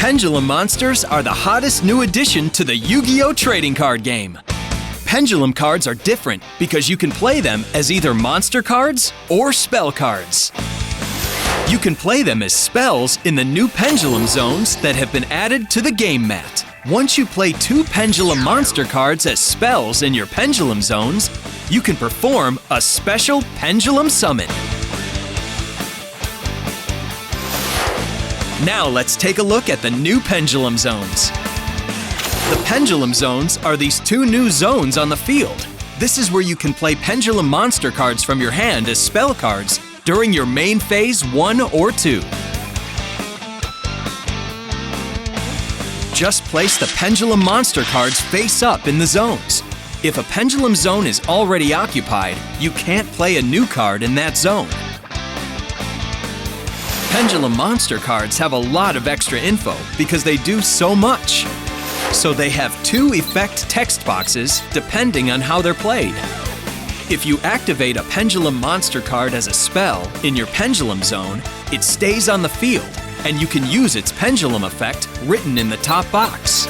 Pendulum Monsters are the hottest new addition to the Yu-Gi-Oh! Trading card game. Pendulum cards are different because you can play them as either monster cards or spell cards. You can play them as spells in the new Pendulum Zones that have been added to the game mat. Once you play 2 Pendulum Monster cards as spells in your Pendulum Zones, you can perform a special Pendulum Summon. Now let's take a look at the new Pendulum Zones. The Pendulum Zones are these 2 new zones on the field. This is where you can play Pendulum Monster cards from your hand as spell cards during your main phase 1 or 2. Just place the Pendulum Monster cards face up in the zones. If a Pendulum Zone is already occupied, you can't play a new card in that zone. Pendulum Monster cards have a lot of extra info because they do so much. So they have 2 effect text boxes depending on how they're played. If you activate a Pendulum Monster card as a spell in your Pendulum Zone, it stays on the field and you can use its pendulum effect written in the top box.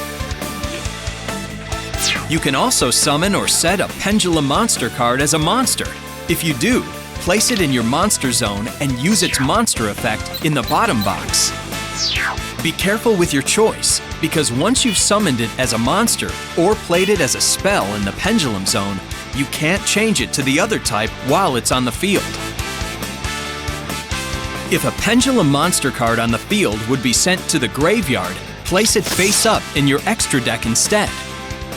You can also summon or set a Pendulum Monster card as a monster. If you do, place it in your Monster Zone and use its monster effect in the bottom box. Be careful with your choice, because once you've summoned it as a monster or played it as a spell in the Pendulum Zone, you can't change it to the other type while it's on the field. If a Pendulum Monster card on the field would be sent to the graveyard, place it face up in your extra deck instead.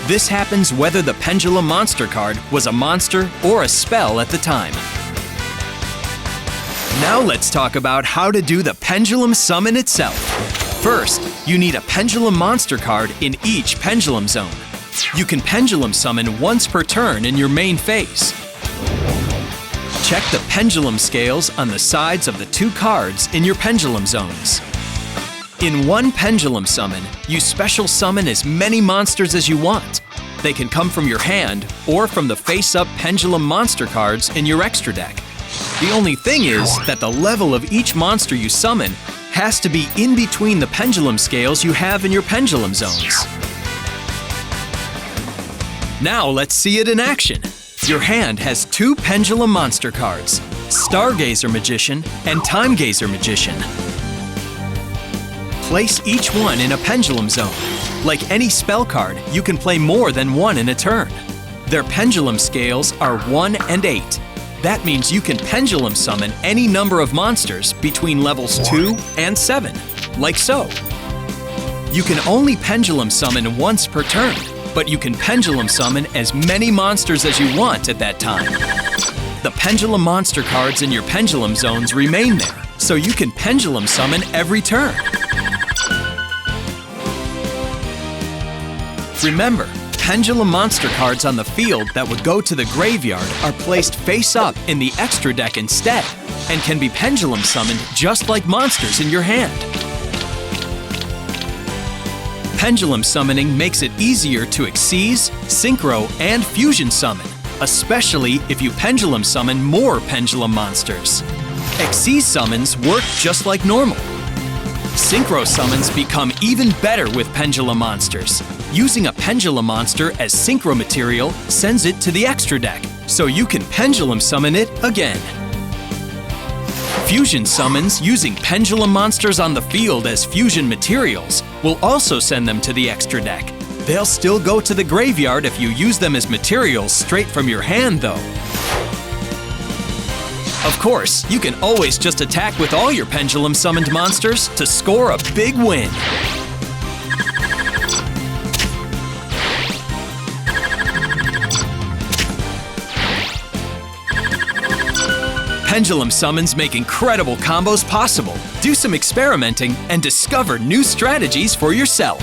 This happens whether the Pendulum Monster card was a monster or a spell at the time. Now let's talk about how to do the Pendulum Summon itself. First, you need a Pendulum Monster card in each Pendulum Zone. You can Pendulum Summon once per turn in your main phase. Check the pendulum scales on the sides of the 2 cards in your Pendulum Zones. In one Pendulum Summon, you special summon as many monsters as you want. They can come from your hand or from the face-up Pendulum Monster cards in your extra deck. The only thing is that the level of each monster you summon has to be in between the pendulum scales you have in your Pendulum Zones. Now let's see it in action. Your hand has 2 Pendulum Monster cards, Stargazer Magician and Time Gazer Magician. Place each one in a Pendulum Zone. Like any spell card, you can play more than 1 in a turn. Their pendulum scales are 1 and 8. That means you can Pendulum Summon any number of monsters between levels 2 and 7, like so. You can only Pendulum Summon once per turn, but you can Pendulum Summon as many monsters as you want at that time. The Pendulum Monster cards in your Pendulum Zones remain there, so you can Pendulum Summon every turn. Remember, Pendulum Monster cards on the field that would go to the graveyard are placed face up in the extra deck instead, and can be Pendulum Summoned just like monsters in your hand. Pendulum Summoning makes it easier to Xyz, Synchro, and Fusion Summon, especially if you Pendulum Summon more Pendulum Monsters. Xyz summons work just like normal. Synchro summons become even better with Pendulum Monsters. Using a Pendulum Monster as Synchro material sends it to the extra deck, so you can Pendulum Summon it again. Fusion summons using Pendulum Monsters on the field as fusion materials will also send them to the extra deck. They'll still go to the graveyard if you use them as materials straight from your hand, though. Of course, you can always just attack with all your Pendulum Summoned monsters to score a big win. Pendulum Summons make incredible combos possible. Do some experimenting and discover new strategies for yourself.